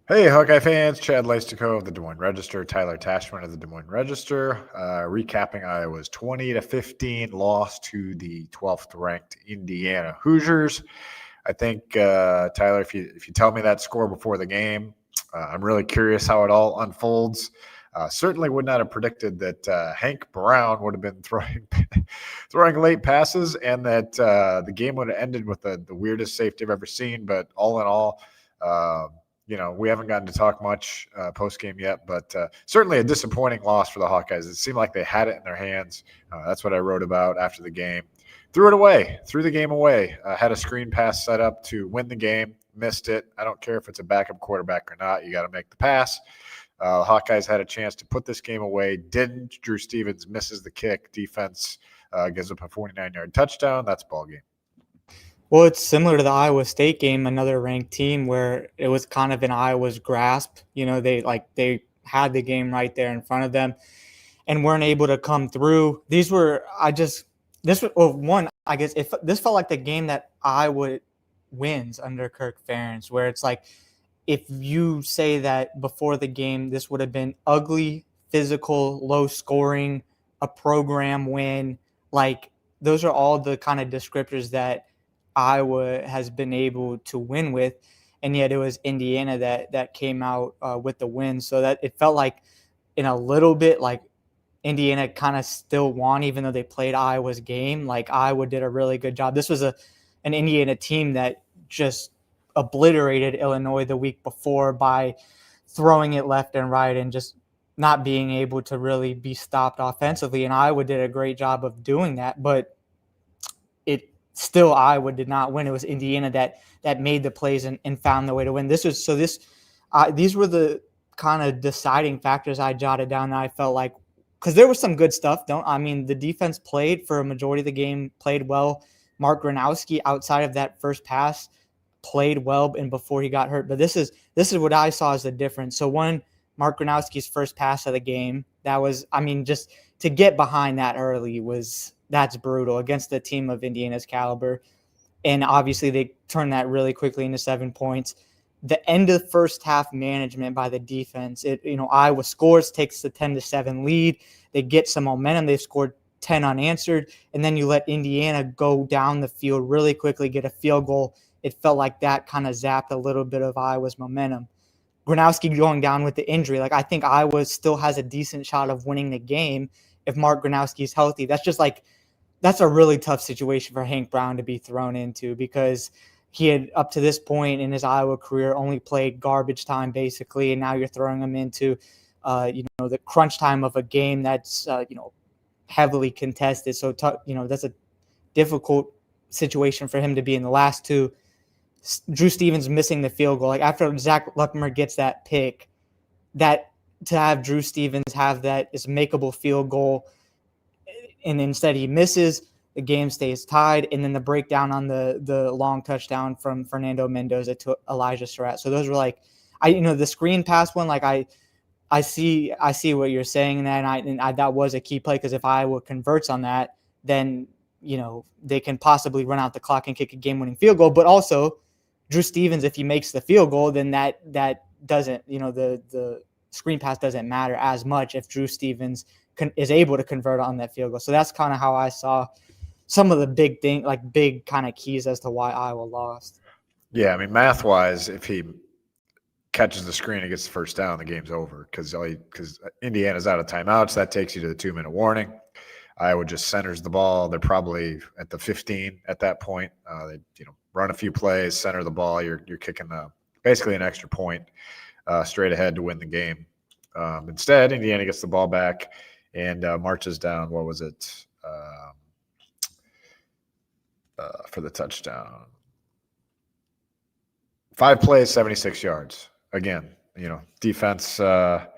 Hey, Hawkeye fans, Chad Leistikow of the Des Moines Register, Tyler Tachman of the Des Moines Register, recapping Iowa's 20-15 loss to the 12th ranked Indiana Hoosiers. I think, Tyler, if you tell me that score before the game, I'm really curious how it all unfolds. Certainly would not have predicted that Hank Brown would have been throwing late passes and that the game would have ended with the weirdest safety I've ever seen. But all in all, we haven't gotten to talk much post-game yet, but certainly a disappointing loss for the Hawkeyes. It seemed like they had it in their hands. That's what I wrote about after the game. Threw the game away. Had a screen pass set up to win the game, missed it. I don't care if it's a backup quarterback or not. You got to make the pass. The Hawkeyes had a chance to put this game away, didn't. Drew Stevens misses the kick. Defense gives up a 49-yard touchdown. That's ball game. Well, it's similar to the Iowa State game, another ranked team where it was kind of in Iowa's grasp. They had the game right there in front of them and weren't able to come through. This felt like the game that Iowa wins under Kirk Ferentz, where it's like, if you say that before the game, this would have been ugly, physical, low scoring, a program win, like those are all the kind of descriptors that Iowa has been able to win with, and yet it was Indiana that came out with the win. So that it felt like in a little bit like Indiana kind of still won, even though they played Iowa's game. Like Iowa did a really good job. This was an Indiana team that just obliterated Illinois the week before by throwing it left and right and just not being able to really be stopped offensively. And Iowa did a great job of doing that, but still Iowa did not win. It was Indiana that made the plays and found the way to win. These were the kind of deciding factors I jotted down that I felt like, because there was some good stuff. The defense played for a majority of the game, played well. Mark Gronowski, outside of that first pass, played well and before he got hurt. But this is what I saw as the difference. So one, Mark Gronowski's first pass of the game, just to get behind that early that's brutal against the team of Indiana's caliber. And obviously they turned that really quickly into 7 points. The end of the first half management by the defense, Iowa scores, takes the 10-7 lead. They get some momentum. They've scored 10 unanswered. And then you let Indiana go down the field really quickly, get a field goal. It felt like that kind of zapped a little bit of Iowa's momentum. Gronowski going down with the injury. I think Iowa still has a decent shot of winning the game if Mark Gronowski is healthy. That's a really tough situation for Hank Brown to be thrown into, because he had, up to this point in his Iowa career, only played garbage time basically, and now you're throwing him into the crunch time of a game that's heavily contested. So that's a difficult situation for him to be in. The last two, Drew Stevens missing the field goal. Like after Zach Luckmer gets that pick, that to have Drew Stevens have that is makeable field goal, and instead he misses, the game stays tied, and then the breakdown on the long touchdown from Fernando Mendoza to Elijah Surratt. So those were the screen pass one, I see what you're saying, and that was a key play, because if Iowa converts on that, then they can possibly run out the clock and kick a game-winning field goal. But also Drew Stevens, if he makes the field goal, then that doesn't, the screen pass doesn't matter as much if Drew Stevens is able to convert on that field goal. So that's kind of how I saw some of the big kind of keys as to why Iowa lost. Yeah, math-wise, if he catches the screen and gets the first down, the game's over, because Indiana's out of timeouts. That takes you to the 2-minute warning. Iowa just centers the ball. They're probably at the 15 at that point. They run a few plays, center the ball. You're kicking basically an extra point straight ahead to win the game. Instead, Indiana gets the ball back and marches down. What was it for the touchdown? 5 plays, 76 yards. Again, defense had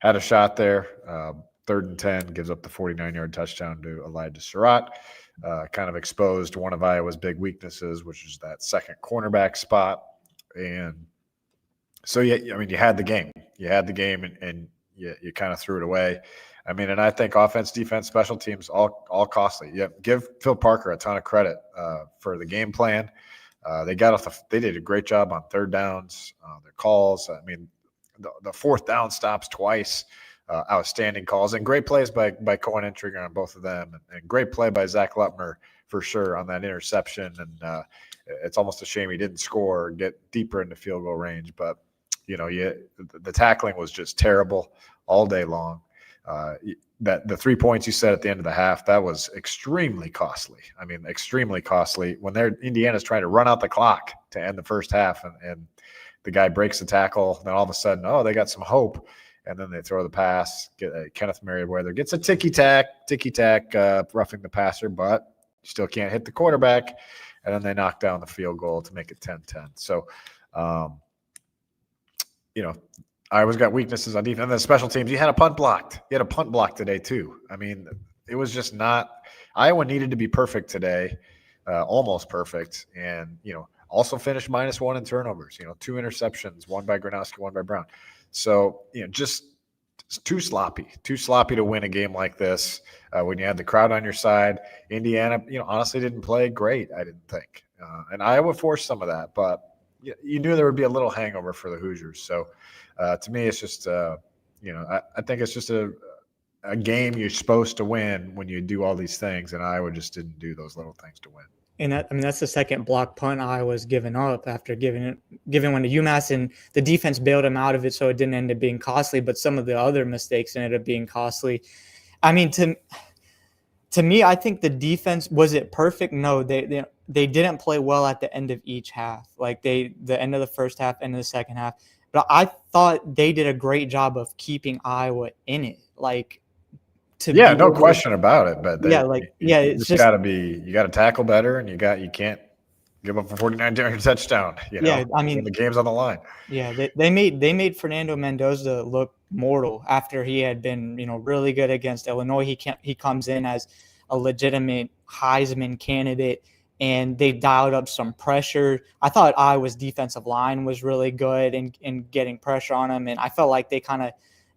a shot there. 3rd and 10, gives up the 49-yard touchdown to Elijah Surratt. Kind of exposed one of Iowa's big weaknesses, which is that second cornerback spot. And so, you had the game. You had the game, and you kind of threw it away. And I think offense, defense, special teams, all costly. Yeah, give Phil Parker a ton of credit for the game plan. They got off. They did a great job on third downs, their calls. I mean, the fourth down stops twice. Outstanding calls and great plays by Cohen and Trigger on both of them, and great play by Zach Lutmer for sure on that interception. And it's almost a shame he didn't score or get deeper into field goal range. But the tackling was just terrible all day long. That the 3 points you said at the end of the half, that was extremely costly. I mean, extremely costly when Indiana's trying to run out the clock to end the first half, and the guy breaks the tackle. Then all of a sudden, they got some hope. And then they throw the pass. Kenneth Merriweather gets a ticky-tack, roughing the passer, but still can't hit the quarterback. And then they knock down the field goal to make it 10-10. So, Iowa's got weaknesses on defense. And then special teams, you had a punt blocked. You had a punt block today too. I mean, it was just not – Iowa needed to be perfect today, almost perfect. And, also finished -1 in turnovers. 2 interceptions, one by Gronowski, one by Brown. So, just too sloppy to win a game like this when you had the crowd on your side. Indiana, honestly didn't play great, I didn't think. And Iowa forced some of that, but you knew there would be a little hangover for the Hoosiers. So, to me, it's just, I think it's just a game you're supposed to win when you do all these things, and Iowa just didn't do those little things to win. And that's the second block punt Iowa's given up after giving one to UMass, and the defense bailed him out of it, so it didn't end up being costly. But some of the other mistakes ended up being costly. I mean, to me, I think the defense, was it perfect? No, they didn't play well at the end of each half, like the end of the first half, end of the second half. But I thought they did a great job of keeping Iowa in it, no question about it. But it's just got to be, you got to tackle better, and you can't give up a 49-yard touchdown. I mean, when the game's on the line. Yeah, they made Fernando Mendoza look mortal after he had been really good against Illinois. He comes in as a legitimate Heisman candidate, and they dialed up some pressure. I thought Iowa's defensive line was really good in getting pressure on him, and I felt like they kind of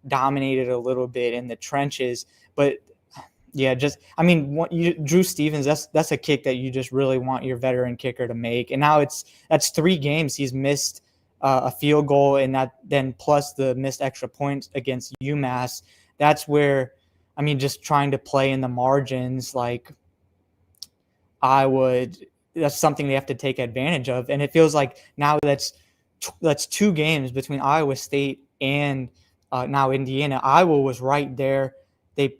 dominated a little bit in the trenches. But Drew Stevens, that's a kick that you just really want your veteran kicker to make. And now that's 3 games he's missed a field goal, and that then plus the missed extra points against UMass. That's where, just trying to play in the margins, like that's something they have to take advantage of. And it feels like now that's 2 games between Iowa State and now Indiana. Iowa was right there. They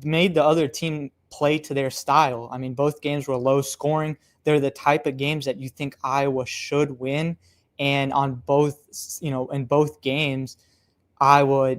made the other team play to their style. Both games were low scoring. They're the type of games that you think Iowa should win. And on both, in both games, Iowa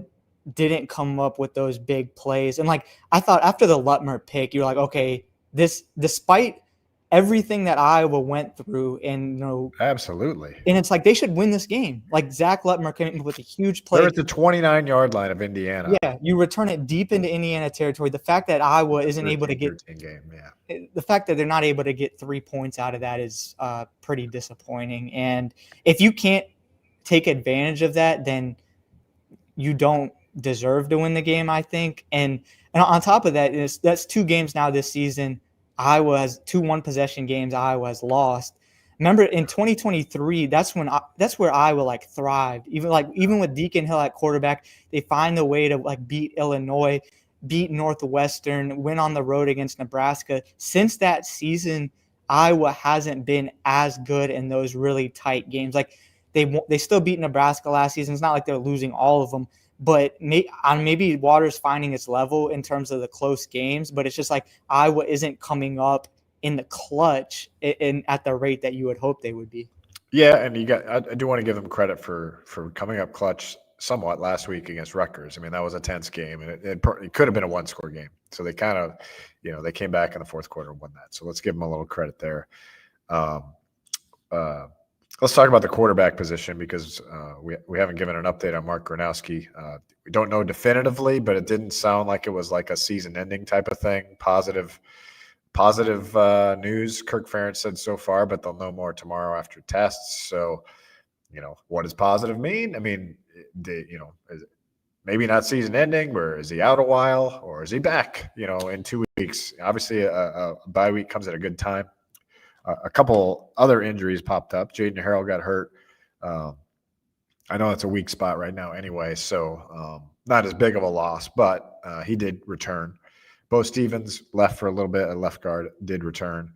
didn't come up with those big plays. And I thought after the Lutmer pick, you were like, okay, this, despite everything that Iowa went through, and absolutely, and it's like they should win this game. Like Zach Lutmer came with a huge play. They're at the 29-yard line of Indiana. Yeah, you return it deep into Indiana territory. The fact that Iowa isn't able to get the fact that they're not able to get 3 points out of that is pretty disappointing. And if you can't take advantage of that, then you don't deserve to win the game, I think. And on top of that, that's 2 games now this season. Iowa has 2 one-possession games Iowa has lost. Remember, in 2023, that's where Iowa thrived. Even with Deacon Hill at quarterback, they find a way to beat Illinois, beat Northwestern, win on the road against Nebraska. Since that season, Iowa hasn't been as good in those really tight games. They still beat Nebraska last season. It's not like they're losing all of them. But maybe Water's finding its level in terms of the close games, but it's just Iowa isn't coming up in the clutch at the rate that you would hope they would be. Yeah, and I do want to give them credit for coming up clutch somewhat last week against Rutgers. That was a tense game, and it could have been a 1-score game. So they kind of, they came back in the fourth quarter and won that. So let's give them a little credit there. Let's talk about the quarterback position because we haven't given an update on Mark Gronowski. We don't know definitively, but it didn't sound like it was like a season-ending type of thing. Positive news, Kirk Ferentz said so far, but they'll know more tomorrow after tests. So, what does positive mean? Is it maybe not season-ending, or is he out a while, or is he back, in 2 weeks? Obviously, a bye week comes at a good time. a couple other injuries popped up. Jaden Harrell got hurt. I know it's a weak spot right now anyway, so not as big of a loss, but he did return. Bo Stevens left for a little bit. A left guard did return,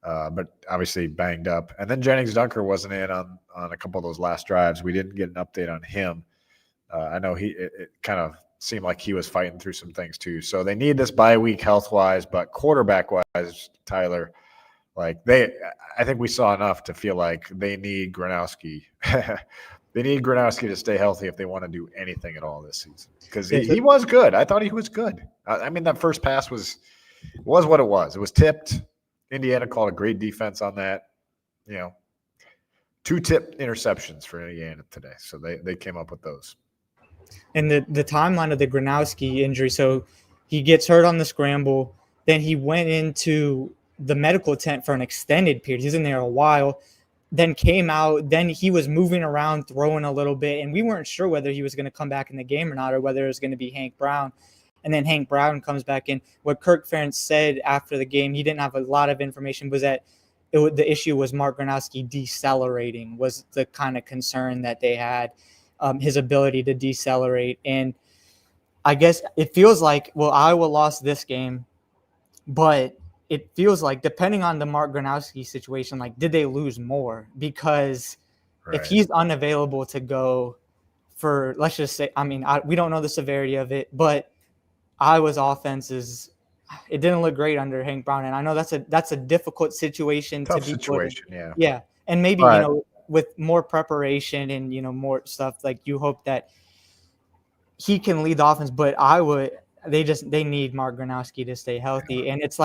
but obviously banged up. And then Jennings Dunker wasn't in on a couple of those last drives. We didn't get an update on him. I know it kind of seemed like he was fighting through some things too. So they need this bye week health-wise, but quarterback-wise, Tyler, I think we saw enough to feel like they need Gronowski. They need Gronowski to stay healthy if they want to do anything at all this season. Because he was good. I thought he was good. I mean, that first pass was what it was. It was tipped. Indiana called a great defense on that. 2 tipped interceptions for Indiana today. So they came up with those. And the timeline of the Gronowski injury, so he gets hurt on the scramble. Then he went into the medical tent for an extended period. He's in there a while. Then came out, then he was moving around, throwing a little bit, and we weren't sure whether he was going to come back in the game or not, or whether it was going to be Hank Brown. And then Hank Brown comes back in. What Kirk Ferentz said after the game, he didn't have a lot of information, was that the issue was Mark Gronowski decelerating was the kind of concern that they had, his ability to decelerate. And I guess it feels like, Iowa lost this game, but it feels like, depending on the Mark Gronowski situation, did they lose more? Because if he's unavailable to go for, let's just say, we don't know the severity of it, but Iowa's offense it didn't look great under Hank Brown. And I know that's a difficult situation Tough to be situation, put in. yeah. Yeah. And maybe, with more preparation and, more stuff, you hope that he can lead the offense, but Iowa, they need Mark Gronowski to stay healthy. And it's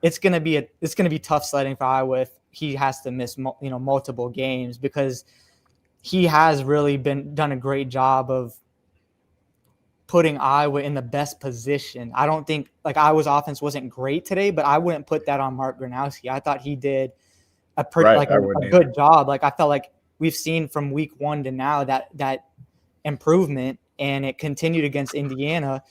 it's going to be tough sledding for Iowa if he has to miss multiple games, because he has really done a great job of putting Iowa in the best position. I don't think Iowa's offense wasn't great today, but I wouldn't put that on Mark Gronowski. I thought he did a good job. I felt like we've seen from week 1 to now that improvement, and it continued against Indiana.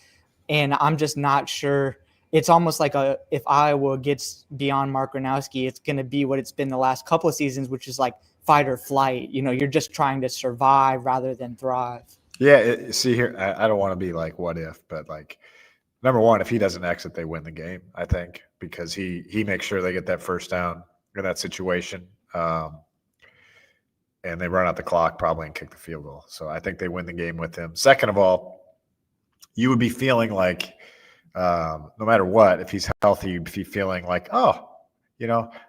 And I'm just not sure. It's almost like if Iowa gets beyond Mark Gronowski, it's going to be what it's been the last couple of seasons, which is fight or flight. You're just trying to survive rather than thrive. Yeah. See here, I don't want to be what if, but number one, if he doesn't exit, they win the game, I think, because he makes sure they get that first down in that situation. And they run out the clock probably and kick the field goal. So I think they win the game with him. Second of all, you would be feeling no matter what, if he's healthy, you'd be feeling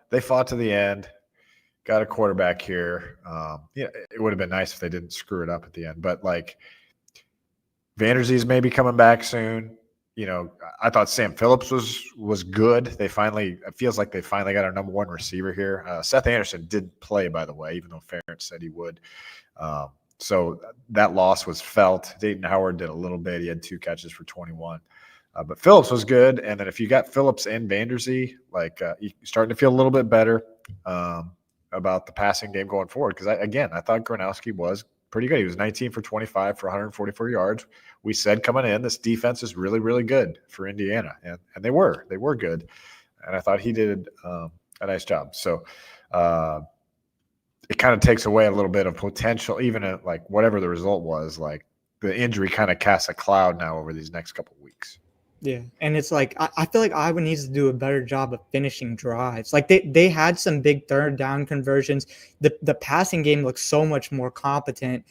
they fought to the end, got a quarterback here. It would have been nice if they didn't screw it up at the end. But Vanderzee's maybe coming back soon. I thought Sam Phillips was good. It feels like they finally got our number 1 receiver here. Seth Anderson did play, by the way, even though Ferentz said he would. So that loss was felt. Dayton Howard did a little bit. He had 2 catches for 21. But Phillips was good. And then if you got Phillips and Vanderzee, you're starting to feel a little bit better about the passing game going forward. Because, I thought Gronowski was pretty good. He was 19 for 25 for 144 yards. We said coming in, this defense is really, really good for Indiana. And they were. They were good. And I thought he did a nice job. So it kind of takes away a little bit of potential, even at whatever the result was. The injury kind of casts a cloud now over these next couple of weeks. Yeah, and it's I feel like Iowa needs to do a better job of finishing drives. They had some big third down conversions. The passing game looks so much more competent,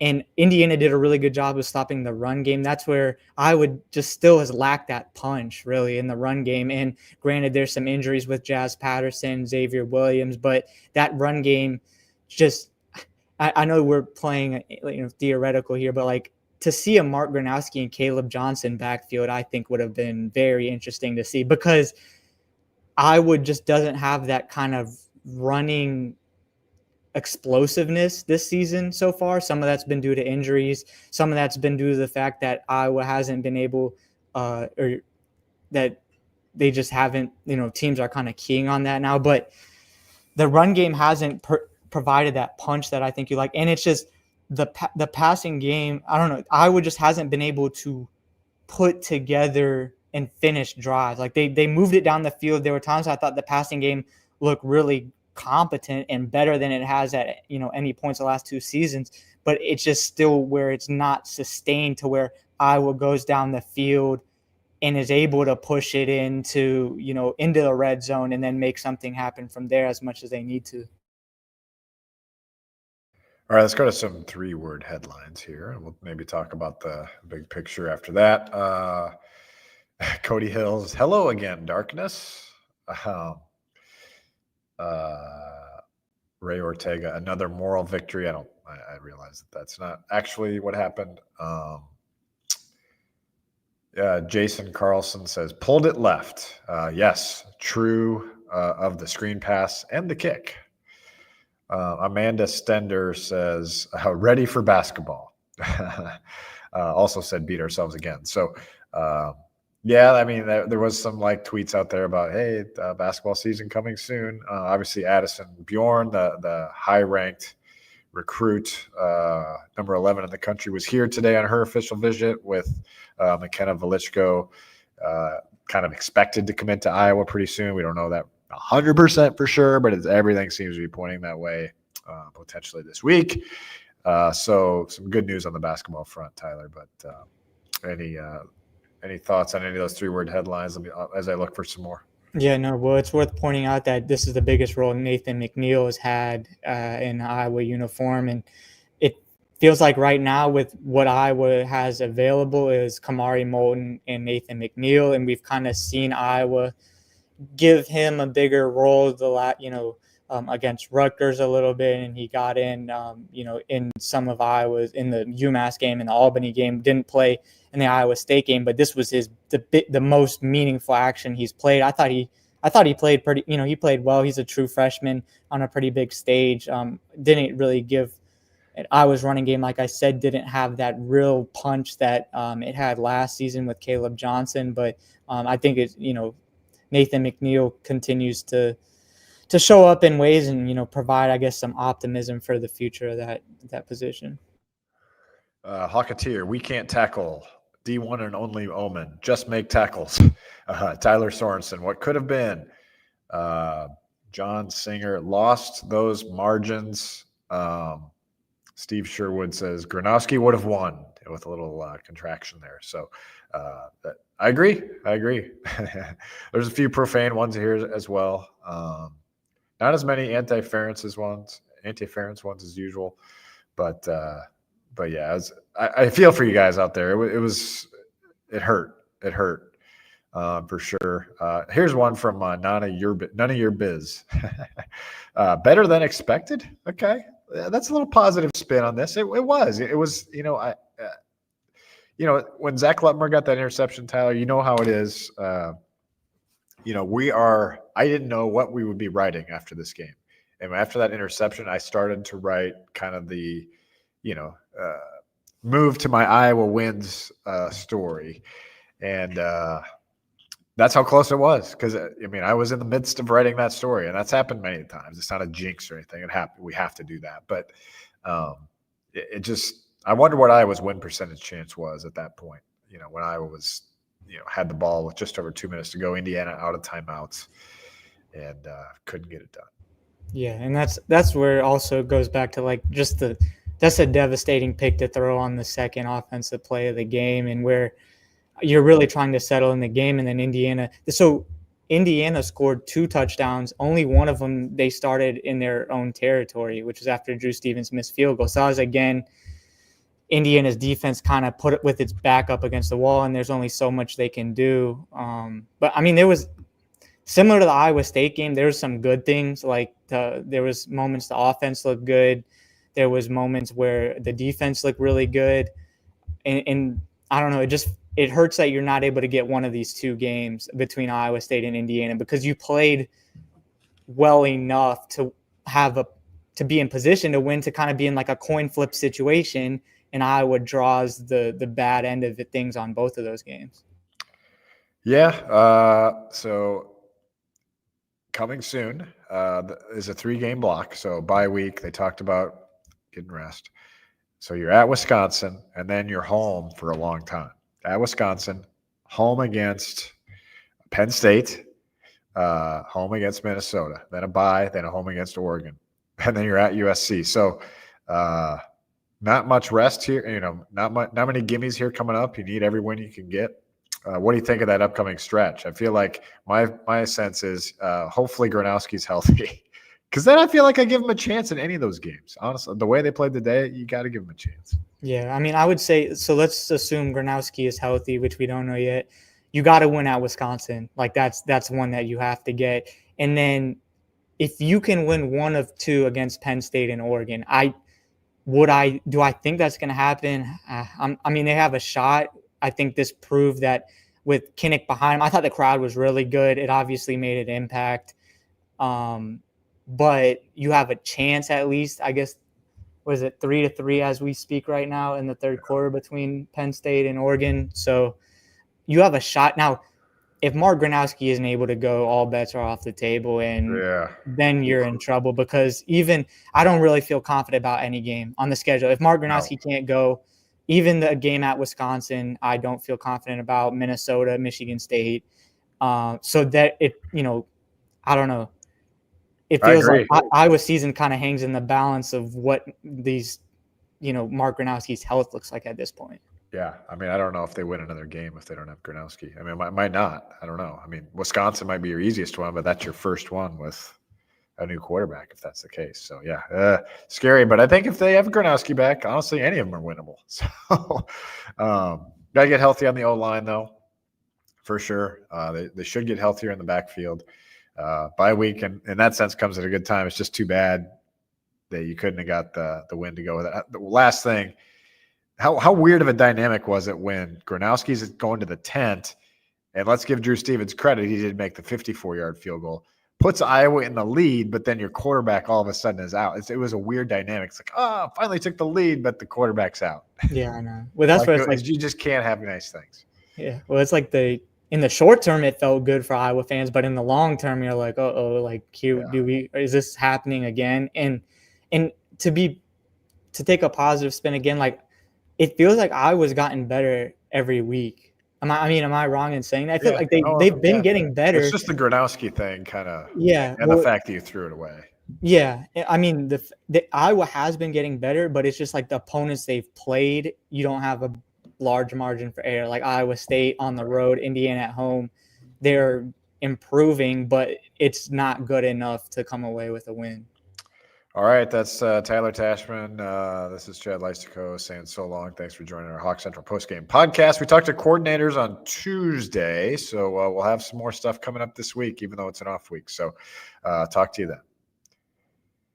and Indiana did a really good job of stopping the run game. That's where Iowa just still has lacked that punch, really, in the run game. And granted, there's some injuries with Jazz Patterson, Xavier Williams, but that run game just – I know we're playing theoretical here, but to see a Mark Gronowski and Caleb Johnson backfield, I think would have been very interesting to see, because Iowa just doesn't have that kind of running explosiveness this season so far. Some of that's been due to injuries. Some of that's been due to the fact that Iowa hasn't been able or that they just haven't, teams are kind of keying on that now. But the run game hasn't provided that punch that I think you like. And it's just, the passing game, I don't know, Iowa just hasn't been able to put together and finish drives. Like they moved it down the field. There were times I thought the passing game looked really competent and better than it has at any points the last 2 seasons, but it's just still where it's not sustained to where Iowa goes down the field and is able to push it into the red zone and then make something happen from there as much as they need to. All right, let's go to some 3-word headlines here, and we'll maybe talk about the big picture after that. Cody Hills, hello again, darkness. Ray Ortega, another moral victory. I realize that that's not actually what happened. Jason Carlson says, pulled it left. Yes, true of the screen pass and the kick. Amanda Stender says, ready for basketball. Also said, beat ourselves again. So, I mean, there was some tweets out there about, hey, basketball season coming soon. Obviously, Addison Bjorn, the high-ranked recruit, number 11 in the country, was here today on her official visit with McKenna Velichko, kind of expected to commit to Iowa pretty soon. We don't know that 100% for sure, but everything seems to be pointing that way potentially this week. So some good news on the basketball front, Tyler. But any thoughts on any of those 3-word headlines as I look for some more? Yeah, no, well, it's worth pointing out that this is the biggest role Nathan McNeil has had in Iowa uniform. And it feels like right now with what Iowa has available is Kamari Moulton and Nathan McNeil. And we've kind of seen Iowa give him a bigger role against Rutgers a little bit, and he got in in some of Iowa's, in the UMass game and the Albany game, didn't play in the Iowa State game, but this was the most meaningful action he's played. I thought he played pretty, he played well. He's a true freshman on a pretty big stage. Didn't really give Iowa's running game, like I said, didn't have that real punch that it had last season with Caleb Johnson, but I think it's Nathan McNeil continues to show up in ways and provide, I guess, some optimism for the future of that position. Hawkeyes, we can't tackle. D1 and only Omen. Just make tackles. Tyler Sorensen, what could have been? John Singer lost those margins. Steve Sherwood says Gronowski would have won with a little contraction there. So I agree. There's a few profane ones here as well. Not as many anti-Ference ones as usual, but yeah, I feel for you guys out there. It hurt for sure. Here's one from none of your biz. Better than expected. Okay, that's a little positive spin on this. It was when Zach Lutmer got that interception, Tyler, you know how it is. I didn't know what we would be writing after this game. And after that interception, I started to write kind of the, move to my Iowa wins story. And that's how close it was. Because, I was in the midst of writing that story. And that's happened many times. It's not a jinx or anything. It happened. We have to do that. But I wonder what Iowa's win percentage chance was at that point, when Iowa was – had the ball with just over 2 minutes to go. Indiana out of timeouts and couldn't get it done. Yeah, and that's where it also goes back to that's a devastating pick to throw on the second offensive play of the game, and where you're really trying to settle in the game. And then Indiana scored 2 touchdowns. Only one of them they started in their own territory, which was after Drew Stevens missed field goal. So that was again Indiana's defense kind of put it with its back up against the wall, and there's only so much they can do. But there was similar to the Iowa State game. There was some good things, there was moments the offense looked good. There was moments where the defense looked really good, and I don't know. It hurts that you're not able to get one of these 2 games between Iowa State and Indiana because you played well enough to be in position to win, to kind of be in a coin flip situation. And Iowa draws the bad end of things on both of those games. Yeah. So coming soon is a 3-game block. So bye week, they talked about getting rest. So you're at Wisconsin, and then you're home for a long time. At Wisconsin, home against Penn State, home against Minnesota, then a bye, then a home against Oregon, and then you're at USC. So not much rest here. Not many gimmies here coming up. You need every win you can get. What do you think of that upcoming stretch? I feel like my sense is hopefully Gronowski's healthy, because then I feel like I give him a chance in any of those games. Honestly, the way they played today, you got to give him a chance. Yeah, I mean, I would say so. Let's assume Gronowski is healthy, which we don't know yet. You got to win at Wisconsin. Like that's one that you have to get. And then if you can win one of two against Penn State and Oregon, do I think that's going to happen? I mean, they have a shot. I think this proved that with Kinnick behind him. I thought the crowd was really good. It obviously made an impact. But you have a chance at least, I guess. Was it 3-3 as we speak right now in the third quarter between Penn State and Oregon? So you have a shot. Now, if Mark Gronowski isn't able to go, all bets are off the table, and then you're in trouble, because even I don't really feel confident about any game on the schedule. If Mark Gronowski can't go, even the game at Wisconsin, I don't feel confident about. Minnesota, Michigan State. So that I don't know. It feels like Iowa's season kind of hangs in the balance of what these, Mark Gronowski's health looks like at this point. Yeah, I mean, I don't know if they win another game if they don't have Gronowski. I mean, might not. I don't know. I mean, Wisconsin might be your easiest one, but that's your first one with a new quarterback if that's the case. So, yeah, scary. But I think if they have Gronowski back, honestly, any of them are winnable. So, got to get healthy on the O-line, though, for sure. They should get healthier in the backfield. Bye week, and in that sense, comes at a good time. It's just too bad that you couldn't have got the win to go with it. The last thing, how weird of a dynamic was it when Gronowski's going to the tent, and let's give Drew Stevens credit, he did make the 54-yard field goal, puts Iowa in the lead, but then your quarterback all of a sudden is out. It was a weird dynamic. It's like, finally took the lead, but the quarterback's out. Yeah, I know. Well, that's where it's like you just can't have nice things. Yeah, well, it's like in the short term, it felt good for Iowa fans, but in the long term, you're like, is this happening again? And to take a positive spin again, like it feels like Iowa's gotten better every week. Am I wrong in saying that? I feel like they've been getting better. It's just the Gronowski thing, kind of. Yeah, and the fact that you threw it away. Yeah, I mean, the Iowa has been getting better, but it's just like the opponents they've played, you don't have a large margin for error. Like Iowa State on the road, Indiana at home, they're improving, but it's not good enough to come away with a win. All right, that's Tyler Tachman. This is Chad Leistikow saying so long. Thanks for joining our Hawk Central postgame podcast. We talked to coordinators on Tuesday, so we'll have some more stuff coming up this week, even though it's an off week. So talk to you then.